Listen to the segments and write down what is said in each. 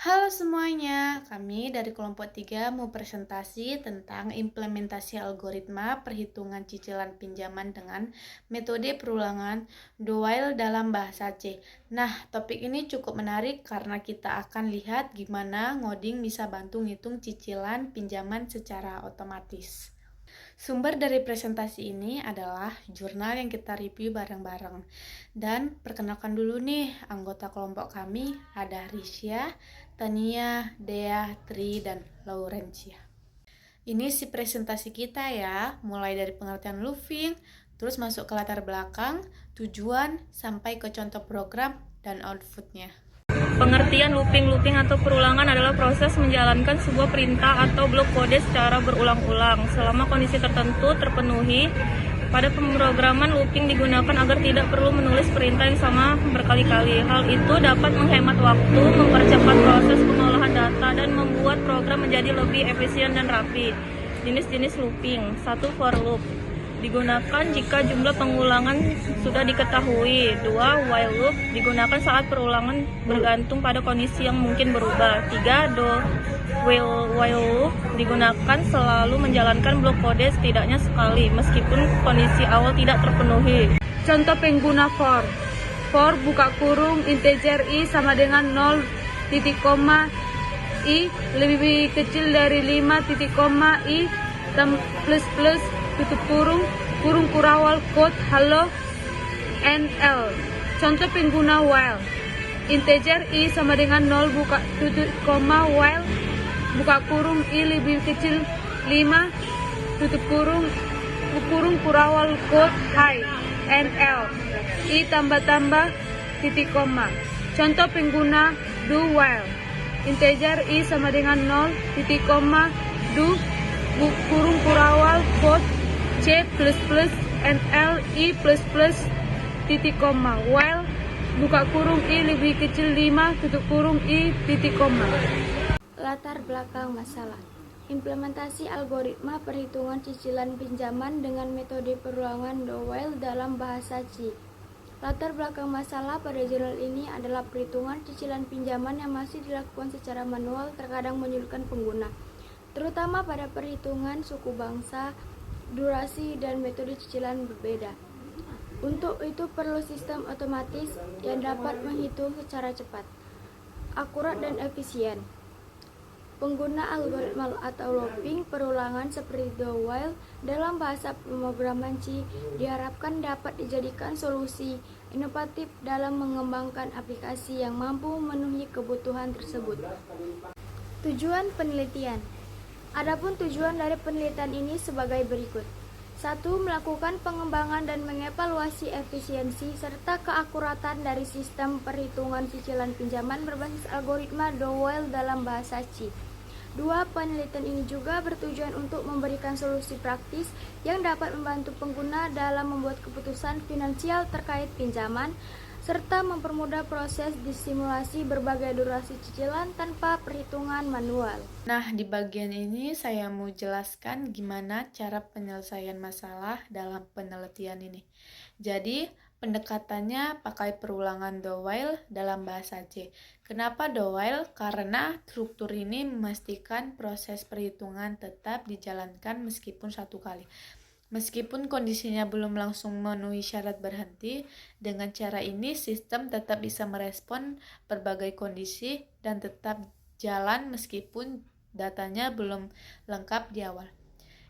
Halo semuanya, kami dari kelompok 3 mau presentasi tentang implementasi algoritma perhitungan cicilan pinjaman dengan metode perulangan Doyle dalam bahasa C. Nah, topik ini cukup menarik karena kita akan lihat gimana ngoding bisa bantu ngitung cicilan pinjaman secara otomatis. Sumber dari presentasi ini adalah jurnal yang kita review bareng-bareng. Dan perkenalkan dulu nih, anggota kelompok kami ada Risya, Tania, Dea, Tri, dan Laurencia. Ini si presentasi kita ya, mulai dari pengertian looping, terus masuk ke latar belakang, tujuan, sampai ke contoh program dan outputnya. Pengertian looping atau perulangan adalah proses menjalankan sebuah perintah atau blok kode secara berulang-ulang selama kondisi tertentu terpenuhi. Pada pemrograman, looping digunakan agar tidak perlu menulis perintah yang sama berkali-kali. Hal itu dapat menghemat waktu, mempercepat proses pengolahan data, dan membuat program menjadi lebih efisien dan rapi. Jenis-jenis looping. 1. For loop digunakan jika jumlah pengulangan sudah diketahui. 2. While loop digunakan saat perulangan bergantung pada kondisi yang mungkin berubah. 3. While loop digunakan selalu menjalankan blok kode setidaknya sekali meskipun kondisi awal tidak terpenuhi. Contoh pengguna for. For buka kurung integer i sama dengan 0 titik koma i lebih kecil dari 5 titik koma i plus plus tutup kurung kurawal code hello nl. Contoh pengguna while. Integer i sama dengan 0 buka tutup koma while buka kurung i lebih kecil 5 tutup kurung kurawal code hi nl i tambah titik koma. Contoh pengguna do while. Integer i sama dengan 0 titik koma do kurung kurawal code c plus plus nl i plus plus titik koma while buka kurung i lebih kecil 5 tutup kurung i titik koma. Latar belakang masalah. Implementasi algoritma perhitungan cicilan pinjaman dengan metode perulangan Doyle dalam bahasa C. Latar belakang masalah pada jurnal ini adalah perhitungan cicilan pinjaman yang masih dilakukan secara manual, terkadang menyulitkan pengguna, terutama pada perhitungan suku bangsa, durasi, dan metode cicilan berbeda. Untuk itu perlu sistem otomatis yang dapat menghitung secara cepat, akurat, dan efisien. Pengguna algoritma atau looping perulangan seperti the while dalam bahasa pemrograman C diharapkan dapat dijadikan solusi inovatif dalam mengembangkan aplikasi yang mampu memenuhi kebutuhan tersebut. Tujuan penelitian. Adapun tujuan dari penelitian ini sebagai berikut. 1. Melakukan pengembangan dan mengevaluasi efisiensi serta keakuratan dari sistem perhitungan cicilan pinjaman berbasis algoritma Doyle dalam bahasa C. 2. Penelitian ini juga bertujuan untuk memberikan solusi praktis yang dapat membantu pengguna dalam membuat keputusan finansial terkait pinjaman, serta mempermudah proses disimulasi berbagai durasi cicilan tanpa perhitungan manual. Nah, di bagian ini saya mau jelaskan gimana cara penyelesaian masalah dalam penelitian ini. Jadi, pendekatannya pakai perulangan Doyle dalam bahasa C. Kenapa Doyle? Karena struktur ini memastikan proses perhitungan tetap dijalankan meskipun satu kali. Meskipun kondisinya belum langsung memenuhi syarat berhenti, dengan cara ini sistem tetap bisa merespon berbagai kondisi dan tetap jalan meskipun datanya belum lengkap di awal.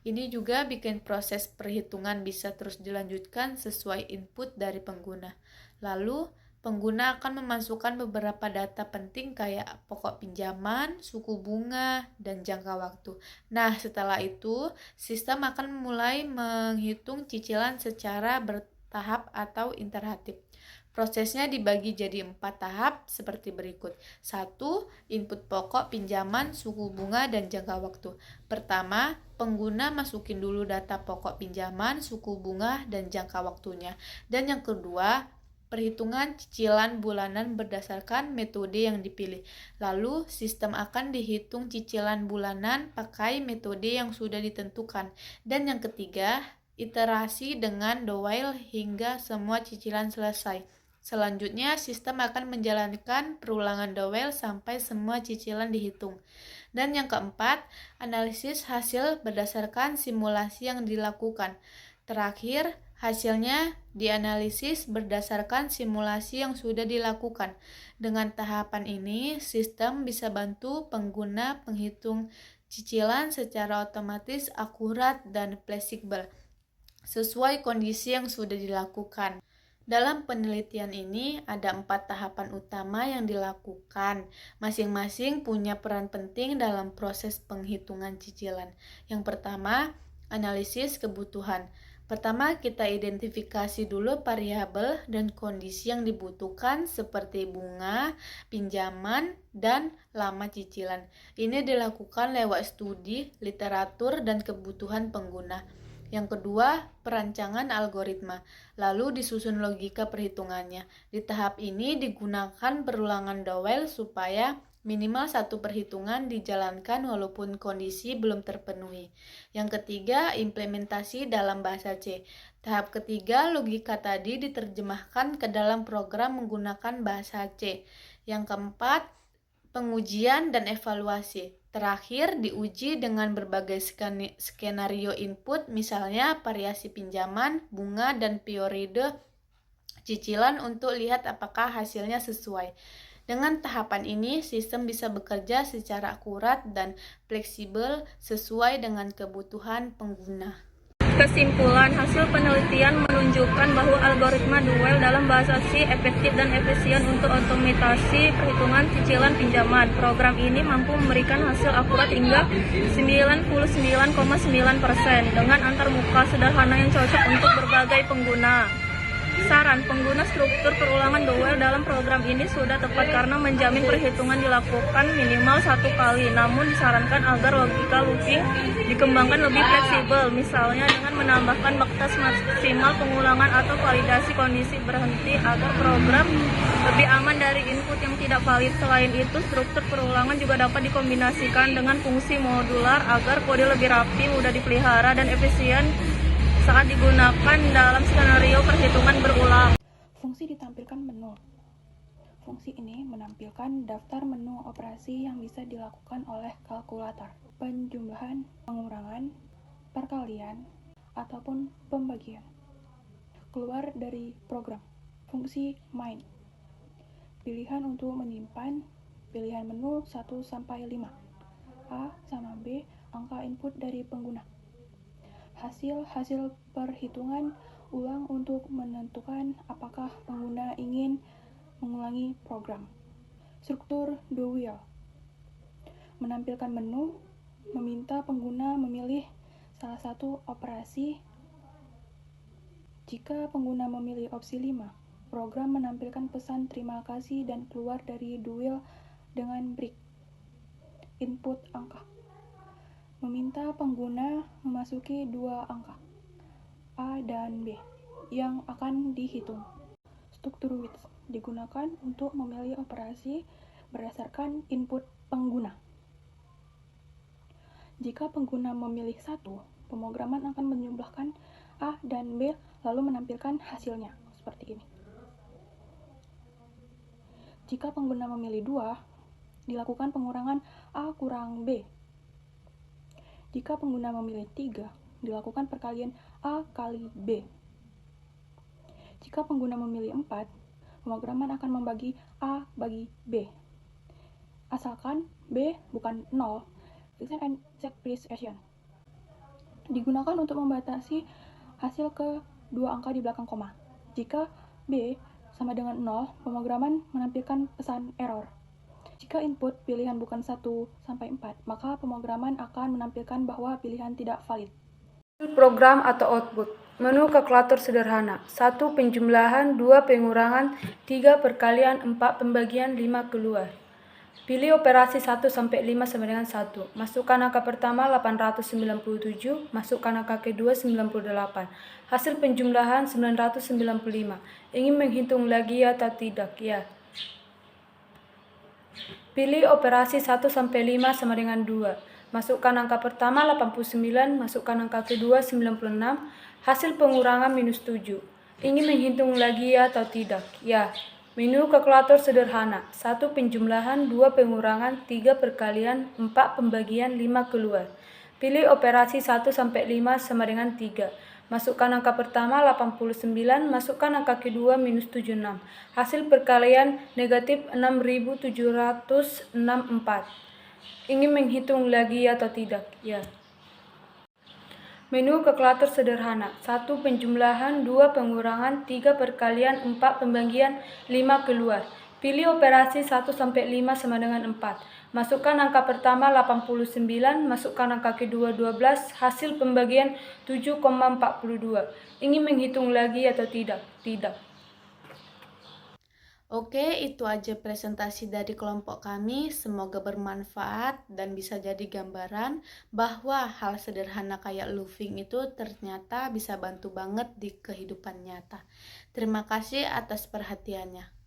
Ini juga bikin proses perhitungan bisa terus dilanjutkan sesuai input dari pengguna. Lalu, pengguna akan memasukkan beberapa data penting kayak pokok pinjaman, suku bunga, dan jangka waktu. Nah, setelah itu, sistem akan mulai menghitung cicilan secara bertahap atau iteratif. Prosesnya dibagi jadi 4 tahap seperti berikut. 1. Input pokok pinjaman, suku bunga, dan jangka waktu. Pertama, pengguna masukin dulu data pokok pinjaman, suku bunga, dan jangka waktunya. Dan yang kedua, perhitungan cicilan bulanan berdasarkan metode yang dipilih. Lalu, sistem akan dihitung cicilan bulanan pakai metode yang sudah ditentukan. Dan yang ketiga, iterasi dengan Doyle hingga semua cicilan selesai. Selanjutnya, sistem akan menjalankan perulangan Dowell sampai semua cicilan dihitung. Dan yang keempat, analisis hasil berdasarkan simulasi yang dilakukan. Terakhir, hasilnya dianalisis berdasarkan simulasi yang sudah dilakukan. Dengan tahapan ini, sistem bisa bantu pengguna penghitung cicilan secara otomatis, akurat, dan fleksibel sesuai kondisi yang sudah dilakukan. Dalam penelitian ini ada 4 tahapan utama yang dilakukan. Masing-masing punya peran penting dalam proses penghitungan cicilan. Yang pertama, analisis kebutuhan. Pertama, kita identifikasi dulu variabel dan kondisi yang dibutuhkan seperti bunga, pinjaman, dan lama cicilan. Ini dilakukan lewat studi, literatur, dan kebutuhan pengguna. Yang kedua, perancangan algoritma, lalu disusun logika perhitungannya. Di tahap ini digunakan perulangan Dowell supaya minimal satu perhitungan dijalankan walaupun kondisi belum terpenuhi. Yang ketiga, implementasi dalam bahasa C. Tahap ketiga, logika tadi diterjemahkan ke dalam program menggunakan bahasa C. Yang keempat, pengujian dan evaluasi. Terakhir, diuji dengan berbagai skenario input, misalnya variasi pinjaman, bunga, dan periode cicilan untuk lihat apakah hasilnya sesuai. Dengan tahapan ini, sistem bisa bekerja secara akurat dan fleksibel sesuai dengan kebutuhan pengguna. Kesimpulan, hasil penelitian menunjukkan bahwa algoritma Dowell dalam bahasa C efektif dan efisien untuk otomatisasi perhitungan cicilan pinjaman. Program ini mampu memberikan hasil akurat hingga 99,9% dengan antarmuka sederhana yang cocok untuk berbagai pengguna. Saran, pengguna struktur perulangan Dowell dalam program ini sudah tepat karena menjamin perhitungan dilakukan minimal 1 kali, namun disarankan agar logika looping dikembangkan lebih fleksibel, misalnya dengan menambahkan batas maksimal pengulangan atau validasi kondisi berhenti agar program lebih aman dari input yang tidak valid. Selain itu, struktur perulangan juga dapat dikombinasikan dengan fungsi modular agar kode lebih rapi, mudah dipelihara, dan efisien saat digunakan dalam skenario perhitungan berulang. Fungsi ditampilkan menu. Fungsi ini menampilkan daftar menu operasi yang bisa dilakukan oleh kalkulator. Penjumlahan, pengurangan, perkalian, ataupun pembagian. Keluar dari program. Fungsi main. Pilihan untuk menyimpan pilihan menu 1-5. A sama B, angka input dari pengguna. Hasil perhitungan ulang untuk menentukan apakah pengguna ingin mengulangi program. Struktur Dowell menampilkan menu, meminta pengguna memilih salah satu operasi. Jika pengguna memilih opsi 5, program menampilkan pesan terima kasih dan keluar dari Dowell dengan break. Input angka meminta pengguna memasuki 2 angka, A dan B, yang akan dihitung. Struktur width digunakan untuk memilih operasi berdasarkan input pengguna. Jika pengguna memilih 1, pemrograman akan menjumlahkan A dan B lalu menampilkan hasilnya, seperti ini. Jika pengguna memilih 2, dilakukan pengurangan A kurang B. Jika pengguna memilih 3, dilakukan perkalian A kali B. Jika pengguna memilih 4, pemrograman akan membagi A bagi B. Asalkan B bukan 0, fixed and set precision. Digunakan untuk membatasi hasil ke 2 angka di belakang koma. Jika B sama dengan 0, pemrograman menampilkan pesan error. Jika input pilihan bukan 1-4, maka pemrograman akan menampilkan bahwa pilihan tidak valid. Program atau output. Menu kalkulator sederhana. 1 penjumlahan, 2 pengurangan, 3 perkalian, 4 pembagian, 5 keluar. Pilih operasi 1-5 sama dengan 1. Masukkan angka pertama 897, masukkan angka kedua 98. Hasil penjumlahan 995. Ingin menghitung lagi atau tidak? Ya. Pilih operasi 1-5 sama dengan 2. Masukkan angka pertama 89, masukkan angka kedua 96, hasil pengurangan -7. Ingin menghitung lagi ya atau tidak? Ya. Menu kalkulator sederhana. 1 penjumlahan, 2 pengurangan, 3 perkalian, 4 pembagian, 5 keluar. Pilih operasi 1 sampai 5 sama dengan 3. Masukkan angka pertama 89, masukkan angka kedua minus 76. Hasil perkalian negatif 6764. Ingin menghitung lagi atau tidak? Ya. Menu kalkulator sederhana. 1 penjumlahan, 2 pengurangan, 3 perkalian, 4 pembagian, 5 keluar. Pilih operasi 1 sampai 5 sama dengan 4. Masukkan angka pertama 89, masukkan angka kedua 12, hasil pembagian 7,42. Ingin menghitung lagi atau tidak? Tidak. Oke, itu aja presentasi dari kelompok kami. Semoga bermanfaat dan bisa jadi gambaran bahwa hal sederhana kayak looping itu ternyata bisa bantu banget di kehidupan nyata. Terima kasih atas perhatiannya.